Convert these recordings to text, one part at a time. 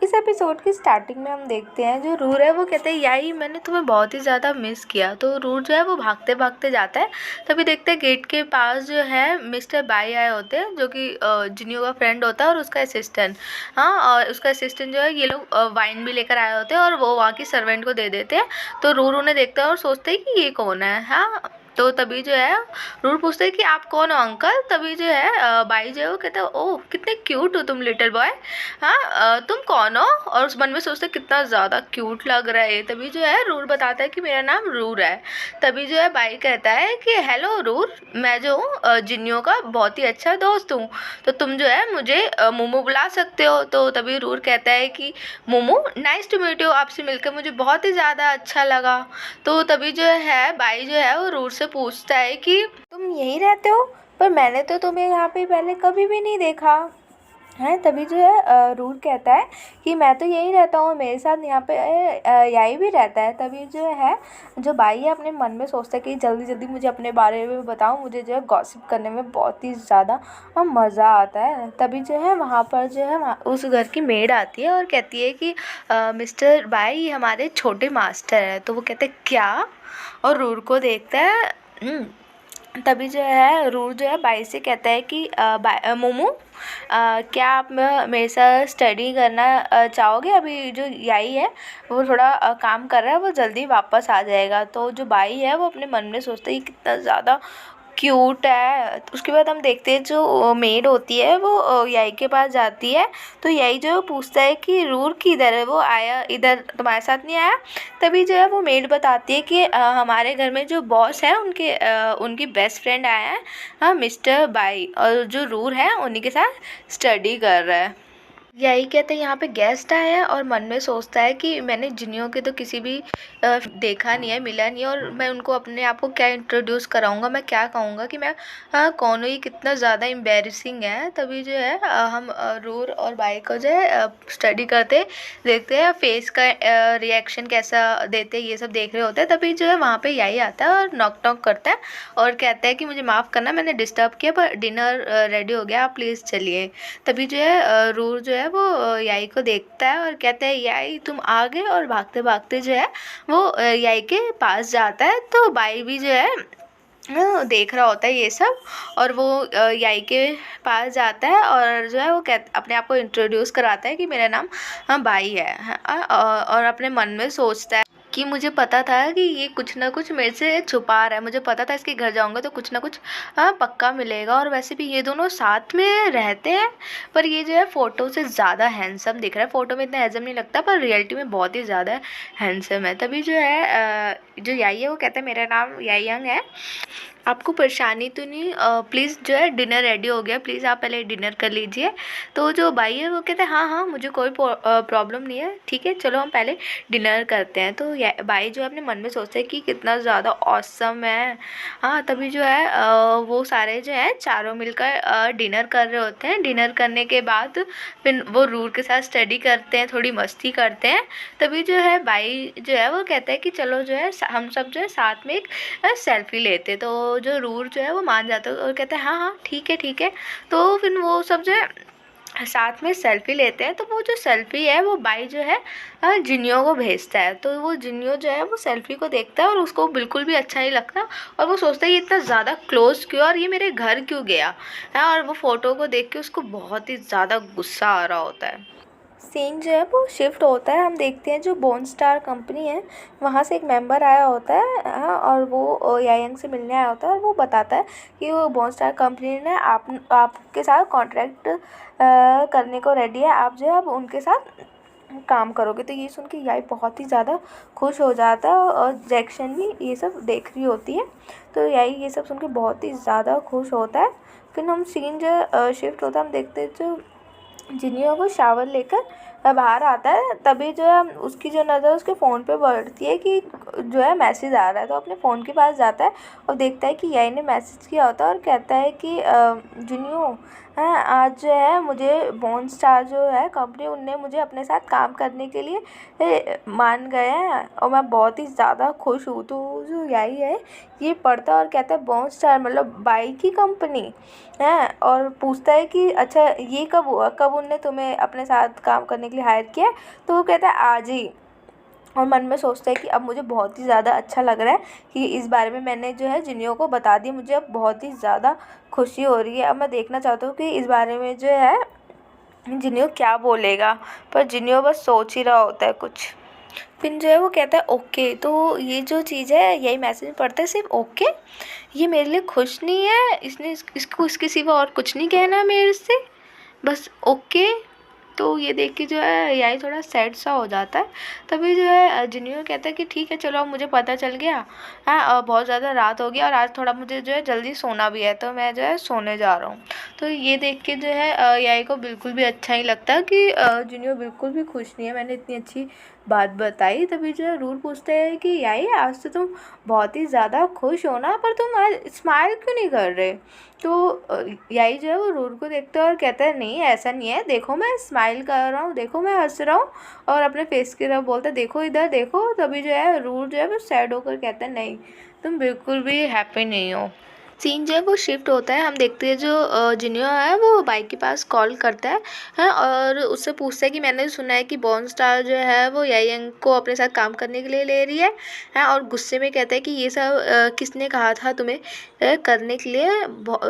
इस एपिसोड की स्टार्टिंग में हम देखते हैं जो रूर है वो कहते हैं याई मैंने तुम्हें बहुत ही ज़्यादा मिस किया। तो रूर जो है वो भागते भागते जाता है। तभी देखते हैं गेट के पास जो है मिस्टर बाई आए होते हैं जो कि जिनियो का फ्रेंड होता है और उसका असिस्टेंट। हाँ, और उसका असिस्टेंट जो है ये लोग वाइन भी लेकर आए होते हैं और वो वहाँ की सर्वेंट को दे देते हैं। तो रूर उन्हें देखता है और सोचते हैं कि ये कौन है। हाँ, तो तभी जो है रूर पूछते हैं कि आप कौन हो अंकल। तभी जो है बाई जो है वो कहता है ओह कितने क्यूट हो तुम लिटिल बॉय। हाँ, तुम कौन हो। और उस मन में सोचते कितना ज़्यादा क्यूट लग रहा है। तभी जो है रूर बताता है कि मेरा नाम रूर है। तभी जो है बाई कहता है कि हेलो रूर, मैं जो हूँ जिन्नियों का बहुत ही अच्छा दोस्त हूँ, तो तुम जो है मुझे मोमो बुला सकते हो। तो तभी रूर कहता है कि मोमो नाइस टू मीट यू, आपसे मिलकर मुझे बहुत ही ज़्यादा अच्छा लगा। तो तभी जो है बाई जो है वो रूर से पूछता है कि तुम यहीं रहते हो, पर मैंने तो तुम्हें यहाँ पे पहले कभी भी नहीं देखा है। तभी जो है रूर कहता है कि मैं तो यही रहता हूँ, मेरे साथ यहाँ पे यही भी रहता है। तभी जो है जो बाई है अपने मन में सोचता है कि जल्दी जल्दी मुझे अपने बारे में बताओ, मुझे जो है गॉसिप करने में बहुत ही ज़्यादा मज़ा आता है। तभी जो है वहाँ पर जो है उस घर की मेड आती है और कहती है कि मिस्टर बाई हमारे छोटे मास्टर हैं। तो वो कहते हैं क्या, और रूर को देखता है। तभी जो है रूर जो है बाई से कहता है कि मोमो क्या आप मेरे साथ स्टडी करना चाहोगे। अभी जो याई है वो थोड़ा काम कर रहा है, वो जल्दी वापस आ जाएगा। तो जो बाई है वो अपने मन में सोचता है कि कितना ज़्यादा क्यूट है। तो उसके बाद हम देखते हैं जो मेड होती है वो याई के पास जाती है। तो याई जो है पूछता है कि रूर किधर है, वो आया इधर तुम्हारे साथ नहीं आया। तभी जो है वो मेड बताती है कि हमारे घर में जो बॉस है उनकी बेस्ट फ्रेंड आया है, हाँ मिस्टर बाई, और जो रूर है उन्हीं के साथ स्टडी कर रहा है। यही कहते हैं यहाँ पे गेस्ट आए हैं और मन में सोचता है कि मैंने जिनियों के तो किसी भी देखा नहीं है, मिला नहीं है, और मैं उनको अपने आप को क्या इंट्रोड्यूस कराऊंगा, मैं क्या कहूँगा कि मैं कौन हूँ, ये कितना ज़्यादा एम्बेरसिंग है। तभी जो है हम रूर और बाई को जो है स्टडी करते देखते हैं, फेस का रिएक्शन कैसा देते हैं ये सब देख रहे होते हैं। तभी जो है वहाँ पे यही आता है और नॉक टॉक करता है और कहता है कि मुझे माफ़ करना मैंने डिस्टर्ब किया, पर डिनर रेडी हो गया, आप प्लीज़ चलिए। तभी जो है रूर जो है वो याई को देखता है और कहता है याई तुम आ गए, और भागते भागते जो है वो याई के पास जाता है। तो बाई भी जो है देख रहा होता है ये सब, और वो याई के पास जाता है और जो है वो अपने आप को इंट्रोड्यूस कराता है कि मेरा नाम बाई है। और अपने मन में सोचता है कि मुझे पता था कि ये कुछ ना कुछ मेरे से छुपा रहा है, मुझे पता था इसके घर जाऊंगा तो कुछ ना कुछ पक्का मिलेगा। और वैसे भी ये दोनों साथ में रहते हैं, पर ये जो है फ़ोटो से ज़्यादा हैंडसम दिख रहा है। फ़ोटो में इतना हैंडसम नहीं लगता, पर रियलिटी में बहुत ही ज़्यादा हैंडसम है। तभी जो है जो याई है वो कहता है मेरा नाम याई यंग है, आपको परेशानी तो नहीं, प्लीज़ जो है डिनर रेडी हो गया, प्लीज़ आप पहले डिनर कर लीजिए। तो जो बाई है वो कहते हैं हाँ हाँ मुझे कोई प्रॉब्लम नहीं है, ठीक है चलो हम पहले डिनर करते हैं। तो बाई जो है अपने मन में सोचते हैं कि कितना ज़्यादा ऑसम है। हाँ, तभी जो है वो सारे जो है चारों मिलकर डिनर कर रहे होते हैं। डिनर करने के बाद फिर वो रूर के साथ स्टडी करते हैं, थोड़ी मस्ती करते हैं। तभी जो है बाई जो है वो कहता है कि चलो जो है हम सब जो है साथ में एक सेल्फी लेते। तो जो रूर जो है वो मान जाता है और कहता है हाँ हाँ ठीक है ठीक है। तो फिर वो सब जो है साथ में सेल्फी लेते हैं। तो वो जो सेल्फी है वो बाई जो है जिनियो को भेजता है। तो वो जिनियो जो है वो सेल्फी को देखता है और उसको बिल्कुल भी अच्छा नहीं लगता, और वो सोचता है ये इतना ज़्यादा क्लोज क्यों, और ये मेरे घर क्यों गया है। और वो फ़ोटो को देख के उसको बहुत ही ज़्यादा गुस्सा आ रहा होता है। सीन जो है वो शिफ्ट होता है, हम देखते हैं जो बोन स्टार कंपनी है वहाँ से एक मेंबर आया होता है, हाँ, और वो यायांग से मिलने आया होता है और वो बताता है कि वो बोन स्टार कंपनी ने आपके साथ कॉन्ट्रैक्ट करने को रेडी है, आप जो है अब उनके साथ काम करोगे। तो ये सुन के याई बहुत ही ज़्यादा खुश हो जाता है और जैक्शन भी ये सब देख रही होती है। तो याई ये सब सुन के बहुत ही ज़्यादा खुश होता है। फिर हम सीन जो शिफ्ट होता है, हम देखते हैं जो जिनियो को शावर लेकर बाहर आता है। तभी जो है उसकी जो नज़र उसके फ़ोन पे पड़ती है कि जो है मैसेज आ रहा है। तो अपने फ़ोन के पास जाता है और देखता है कि याई ने मैसेज किया होता है और कहता है कि जिनियो हाँ, आज जो है मुझे बॉर्न स्टार जो है कंपनी, उनने मुझे अपने साथ काम करने के लिए मान गए हैं और मैं बहुत ही ज़्यादा खुश हूँ। तो जो यही है, ये पढ़ता है और कहता है बॉर्न स्टार मतलब बाइक की कंपनी है, और पूछता है कि अच्छा ये कब हुआ, कब उनने तुम्हें अपने साथ काम करने के लिए हायर किया। तो वो कहता है आज ही। और मन में सोचता है कि अब मुझे बहुत ही ज़्यादा अच्छा लग रहा है कि इस बारे में मैंने जो है जिनियो को बता दी। मुझे अब बहुत ही ज़्यादा खुशी हो रही है। अब मैं देखना चाहता हूँ कि इस बारे में जो है जिनियो क्या बोलेगा, पर जिनियो बस सोच ही रहा होता है कुछ। फिर जो है वो कहता है ओके। तो ये जो चीज़ है, यही मैसेज पढ़ते हैं सिर्फ ओके, ये मेरे लिए खुश नहीं है, इसने इसको इसके सिवा और कुछ नहीं कहना मेरे से, बस ओके। तो ये देख के जो है यही थोड़ा सैड सा हो जाता है। तभी जो है जूनियर कहता है कि ठीक है चलो, अब मुझे पता चल गया। हाँ, बहुत ज़्यादा रात हो गई और आज थोड़ा मुझे जो है जल्दी सोना भी है, तो मैं जो है सोने जा रहा हूँ। तो ये देख के जो है याई को बिल्कुल भी अच्छा नहीं लगता कि जूनियर बिल्कुल भी खुश नहीं है, मैंने इतनी अच्छी बात बताई। तभी जो है रूल पूछते हैं कि याई आज तो तुम बहुत ही ज़्यादा खुश हो ना, पर तुम आज स्माइल क्यों नहीं कर रहे। तो याई जो है वो रूल को देखता है और कहता है नहीं ऐसा नहीं है, देखो मैं स्माइल कर रहा हूँ, देखो मैं हंस रहा हूँ, और अपने फेस की तरफ बोलता है देखो इधर देखो। तभी जो है रूल जो है वो सैड होकर कहता है नहीं, तुम बिल्कुल भी हैप्पी नहीं हो। सीन जो है वो शिफ्ट होता है, हम देखते हैं जो जिनियो है वो बाइक के पास कॉल करता है और उससे पूछता है कि मैंने सुना है कि बॉर्न स्टार जो है वो यायांग को अपने साथ काम करने के लिए ले रही है और गुस्से में कहता है कि ये सब किसने कहा था तुम्हें करने के लिए।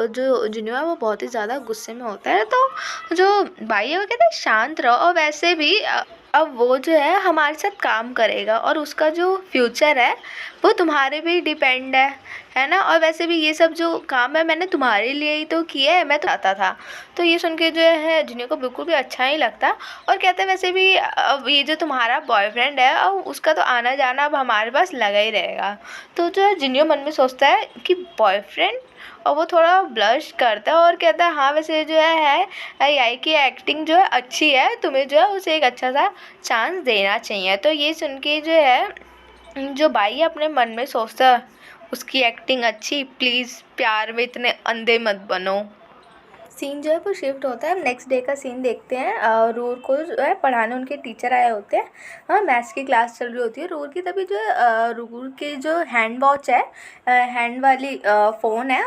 जो जिनियो है वो बहुत ही ज़्यादा गुस्से में होता है। तो जो भाई है वो कहता है शांत रहो, और वैसे भी अब वो जो है हमारे साथ काम करेगा और उसका जो फ्यूचर है वो तुम्हारे पे डिपेंड है ना। और वैसे भी ये सब जो काम है मैंने तुम्हारे लिए ही तो किया है, मैं तो आता था। तो ये सुन के जो है जिनियो को बिल्कुल भी अच्छा नहीं लगता और कहते हैं वैसे भी अब ये जो तुम्हारा बॉयफ्रेंड है अब उसका तो आना जाना अब हमारे पास लगा ही रहेगा। तो जो है जिनियो मन में सोचता है कि बॉयफ्रेंड, और वो थोड़ा ब्लश करता है और कहता है हाँ वैसे जो है याई की एक्टिंग जो है अच्छी है, तुम्हें जो है उसे एक अच्छा सा चांस देना चाहिए। तो ये सुन के जो है जो भाई अपने मन में सोचता है उसकी एक्टिंग अच्छी, प्लीज़ प्यार में इतने अंधे मत बनो। सीन जो है वो शिफ्ट होता है, हम नेक्स्ट डे का सीन देखते हैं। रूर को जो है पढ़ाने उनके टीचर आए होते हैं। हाँ, मैथ्स की क्लास चल रही होती है रूर की। तभी जो है रूर के जो हैंड वॉच है, हैंड वाली फ़ोन है,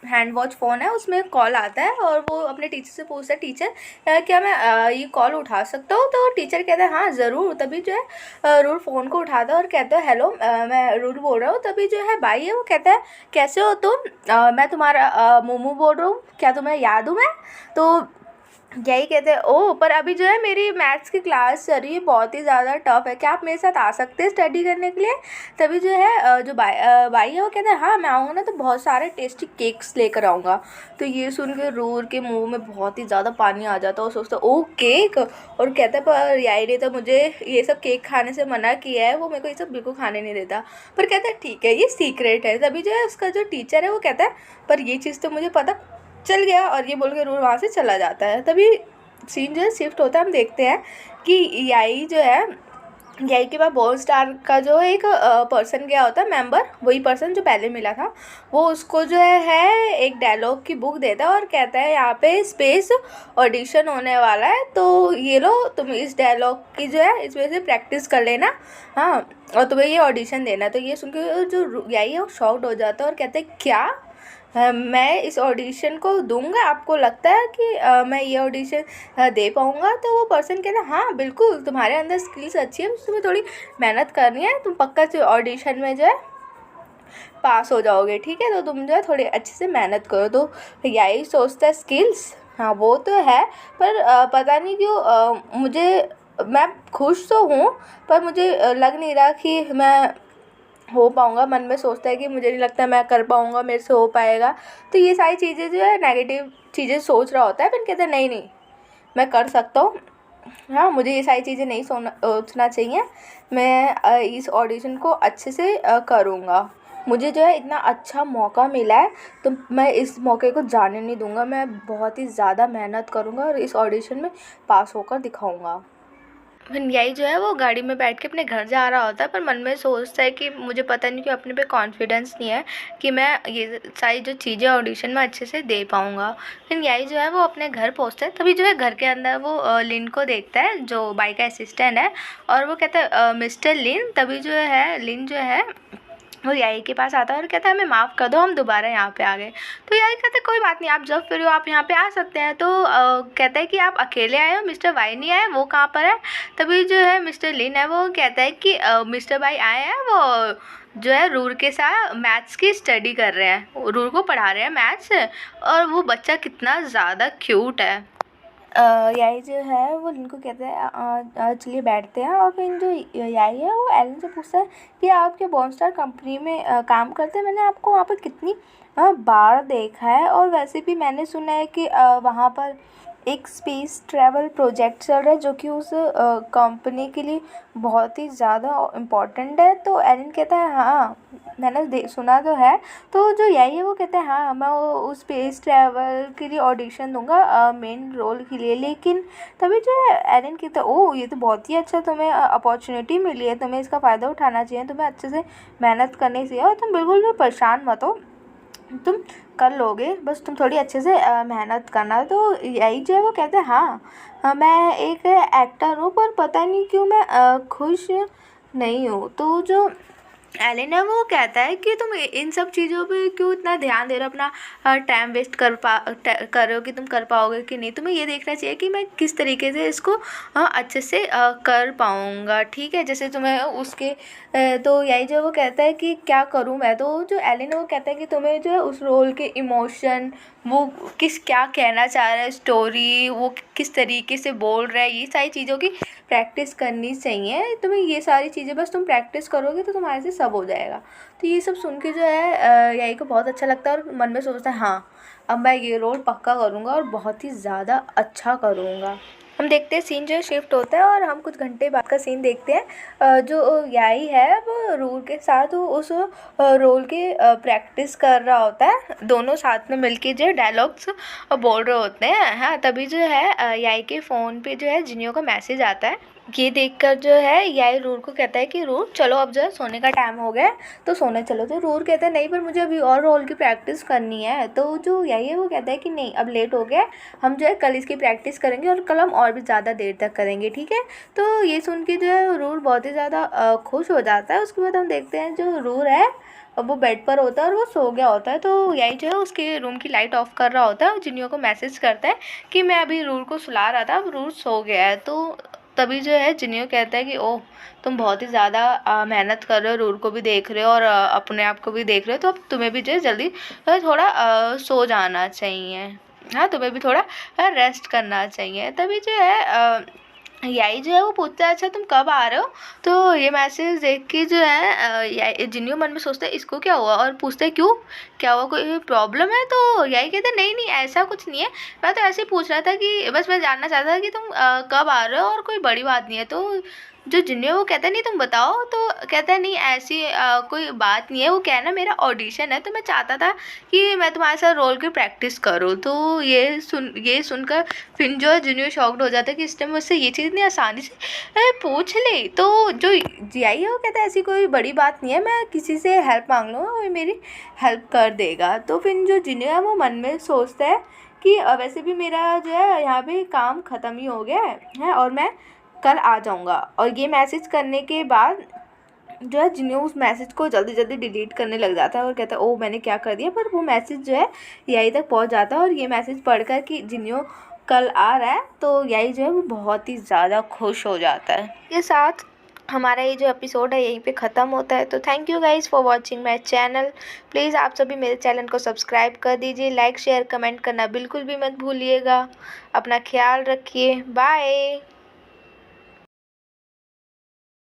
हैंड वॉच फ़ोन है, उसमें कॉल आता है और वो अपने टीचर से पूछता है टीचर क्या मैं ये कॉल उठा सकता हूँ। तो टीचर कहता है हाँ ज़रूर। तभी जो है रूर फ़ोन को उठाता है और कहता है हेलो मैं रूर बोल रहा हूँ। तभी जो है भाई है वो कहता है कैसे हो तुम, मैं तुम्हारा मोमो बोल रहा हूँ, क्या तुम्हें याद हूँ मैं। तो यही कहते हैं ओह पर अभी जो है मेरी मैथ्स की क्लास चल रही है, बहुत ही ज़्यादा टफ है, क्या आप मेरे साथ आ सकते हैं स्टडी करने के लिए। तभी जो है जो भाई है वो कहते हैं हाँ मैं आऊँगा ना तो बहुत सारे टेस्टी केक्स लेकर आऊँगा। तो ये सुन के रूर के मुंह में बहुत ही ज़्यादा पानी आ जाता है और सोचता ओ केक, और कहता है पर याई ने तो मुझे ये सब केक खाने से मना किया है, वो मेरे को ये सब बिल्कुल खाने नहीं देता। पर कहता है ठीक है ये सीक्रेट है। तभी जो है उसका जो टीचर है वो कहता है पर ये चीज़ तो मुझे पता चल गया, और ये बोल के रूर वहाँ से चला जाता है। तभी सीन जो है शिफ्ट होता है, हम देखते हैं कि याई जो है याई के पास बॉर्न स्टार का जो एक पर्सन गया होता है मेंबर, वही पर्सन जो पहले मिला था, वो उसको जो है एक डायलॉग की बुक देता है और कहता है यहाँ पे स्पेस ऑडिशन होने वाला है, तो ये लो तुम इस डायलॉग की जो है इस वजह से प्रैक्टिस कर लेना, हाँ और तुम्हें ये ऑडिशन देना है। तो ये सुन के जो याई है वो शॉक्ड हो जाता है और कहते हैं क्या मैं इस ऑडिशन को दूंगा, आपको लगता है कि मैं ये ऑडिशन दे पाऊँगा। तो वो पर्सन कहता है हाँ बिल्कुल तुम्हारे अंदर स्किल्स अच्छी है, तुम्हें थोड़ी मेहनत करनी है, तुम पक्का से ऑडिशन में जो है पास हो जाओगे, ठीक है तो तुम जो है थोड़ी अच्छे से मेहनत करो। तो यही सोचता है स्किल्स हाँ वो तो है, पर पता नहीं क्यों मुझे, मैं खुश तो हूँ पर मुझे लग नहीं रहा कि मैं हो पाऊँगा। मन में सोचता है कि मुझे नहीं लगता मैं कर पाऊँगा, मेरे से हो पाएगा। तो ये सारी चीज़ें जो है नेगेटिव चीज़ें सोच रहा होता है, फिर कहता है नहीं नहीं मैं कर सकता हूँ, हाँ मुझे ये सारी चीज़ें नहीं सोचना चाहिए, मैं इस ऑडिशन को अच्छे से करूँगा। मुझे जो है इतना अच्छा मौका मिला है तो मैं इस मौके को जाने नहीं दूँगा, मैं बहुत ही ज़्यादा मेहनत करूँगा और इस ऑडिशन में पास होकर दिखाऊँगा। फिर यही जो है वो गाड़ी में बैठ के अपने घर जा रहा होता है, पर मन में सोचता है कि मुझे पता नहीं क्यों अपने पे कॉन्फिडेंस नहीं है कि मैं ये सारी जो चीज़ें ऑडिशन में अच्छे से दे पाऊँगा। फिर यही जो है वो अपने घर पहुँचता है, तभी जो है घर के अंदर वो लिन को देखता है जो बाई का असिस्टेंट है, और वो कहता है मिस्टर लिन। तभी जो है लिन जो है वो याई के पास आता है और कहता है हमें माफ़ कर दो, हम दोबारा यहाँ पे आ गए। तो याई कहता है कोई बात नहीं, आप जब फ्री हो आप यहाँ पे आ सकते हैं। तो कहता है कि आप अकेले आए हो, मिस्टर वाई नहीं आए, वो कहाँ पर है। तभी जो है मिस्टर लिन है वो कहता है कि मिस्टर वाई आए हैं, वो जो है रूर के साथ मैथ्स की स्टडी कर रहे हैं, रूर को पढ़ा रहे हैं मैथ्स, और वो बच्चा कितना ज़्यादा क्यूट है। याई जो है वो लिन को कहते हैं चलिए बैठते हैं। और फिर जो याई है वो एलन से पूछता है कि आप क्या बॉर्नस्टार कंपनी में काम करते हैं, मैंने आपको वहाँ पर कितनी बार देखा है, और वैसे भी मैंने सुना है कि वहाँ पर एक स्पेस ट्रैवल प्रोजेक्ट चल रहा है जो कि उस कंपनी के लिए बहुत ही ज़्यादा इम्पोर्टेंट है। तो एलन कहता है हाँ मैंने सुना तो है। तो जो यही है वो कहता है हाँ मैं उस स्पेस ट्रैवल के लिए ऑडिशन दूंगा मेन रोल के लिए। लेकिन तभी जो है एलन कहता है ओह ये तो बहुत ही अच्छा तुम्हें अपॉर्चुनिटी मिली है, तुम्हें इसका फ़ायदा उठाना चाहिए, तुम्हें अच्छे से मेहनत करनी चाहिए, और तुम बिल्कुल भी परेशान मत हो, तुम कर लोगे, बस तुम थोड़ी अच्छे से मेहनत करना। तो यही जो है वो कहते हैं हाँ मैं एक एक्टर हूँ, पर पता नहीं क्यों मैं खुश नहीं हूँ। तो जो एलन है वो कहता है कि तुम इन सब चीज़ों पे क्यों इतना ध्यान दे रहे हो, अपना टाइम वेस्ट कर रहे हो कि तुम कर पाओगे कि नहीं, तुम्हें ये देखना चाहिए कि मैं किस तरीके से इसको अच्छे से कर पाऊँगा, ठीक है। जैसे तुम्हें उसके तो यही जो वो कहता है कि क्या करूँ मैं। तो जो एलन है वो कहता है कि तुम्हें जो है उस रोल के इमोशन, वो क्या कहना चाह रहा है, स्टोरी वो किस तरीके से बोल रहा है, ये सारी चीज़ों की प्रैक्टिस करनी चाहिए। तुम्हें ये सारी चीज़ें बस तुम प्रैक्टिस करोगे तो तुम्हारे से सब हो जाएगा। तो ये सब सुन के जो है यही को बहुत अच्छा लगता है, और मन में सोचता है हाँ अब मैं ये रोल पक्का करूँगा और बहुत ही ज़्यादा अच्छा करूँगा। हम देखते हैं सीन जो है शिफ्ट होता है, और हम कुछ घंटे बाद का सीन देखते हैं। जो याई है वो रूर के साथ उस रोल के प्रैक्टिस कर रहा होता है, दोनों साथ में मिलके जो डायलॉग्स बोल रहे होते हैं। हाँ तभी जो है याई के फ़ोन पे जो है जिनियो का मैसेज आता है। ये देखकर जो है याई रूर को कहता है कि रूर चलो अब जो है सोने का टाइम हो गया है, तो सोने चलो। तो रूर कहता है नहीं पर मुझे अभी और रोल की प्रैक्टिस करनी है। तो जो याई है वो कहता है कि नहीं अब लेट हो गया, हम जो है कल इसकी प्रैक्टिस करेंगे और कल हम और भी ज़्यादा देर तक करेंगे, ठीक है। तो ये सुन के जो है रूर बहुत ही ज़्यादा खुश हो जाता है। उसके बाद हम देखते हैं जो रूर है अब वो बेड पर होता है और वो सो गया होता है। तो यही जो है उसके रूम की लाइट ऑफ कर रहा होता है और जिनियो को मैसेज करता है कि मैं अभी रूर को सुला रहा था, अब रूर सो गया है। तो तभी जो है जिनियो कहता है कि ओह तुम बहुत ही ज़्यादा मेहनत कर रहे हो, रूर को भी देख रहे हो और अपने आप को भी देख रहे हो, तो अब तुम्हें भी जो है जल्दी थोड़ा सो जाना चाहिए। हाँ तुम्हें भी थोड़ा रेस्ट करना चाहिए। तभी जो है याई जो है वो पूछता है अच्छा तुम कब आ रहे हो। तो ये मैसेज देख के जो है जिनियो मन में सोचता है इसको क्या हुआ, और पूछता है क्यों क्या हुआ, कोई प्रॉब्लम है। तो याई कहता है नहीं नहीं ऐसा कुछ नहीं है, मैं तो ऐसे ही पूछ रहा था कि बस मैं जानना चाहता था कि तुम कब आ रहे हो और कोई बड़ी बात नहीं है। तो जो जिनियो वो कहता है नहीं तुम बताओ। तो कहता है नहीं ऐसी कोई बात नहीं है, वो क्या है ना मेरा ऑडिशन है, तो मैं चाहता था कि मैं तुम्हारे साथ रोल की प्रैक्टिस करूँ। तो ये सुनकर फिर जो है जिनियो शॉक्ड हो जाता है कि इस टाइम मुझसे ये चीज़ इतनी आसानी से पूछ ले। तो जो जियाई है वो कहता है ऐसी कोई बड़ी बात नहीं है, मैं किसी से हेल्प मांग लूँगा वो मेरी हेल्प कर देगा। तो फिर जो जिनियो है वो मन में सोचता है कि वैसे भी मेरा जो है यहाँ पे काम ख़त्म ही हो गया है और मैं कल आ जाऊँगा। और ये मैसेज करने के बाद जो है जिनियो उस मैसेज को जल्दी जल्दी डिलीट करने लग जाता है और कहता है ओह मैंने क्या कर दिया। पर वो मैसेज जो है यही तक पहुंच जाता है और ये मैसेज पढ़कर कि जिनियो कल आ रहा है, तो यही जो है वो बहुत ही ज़्यादा खुश हो जाता है। ये साथ हमारा ये जो एपिसोड है यहीं पे ख़त्म होता है। तो thank you guys for watching my channel. Please आप सभी मेरे चैनल को सब्सक्राइब कर दीजिए, लाइक शेयर कमेंट करना बिल्कुल भी मत भूलिएगा। अपना ख्याल रखिए, बाय।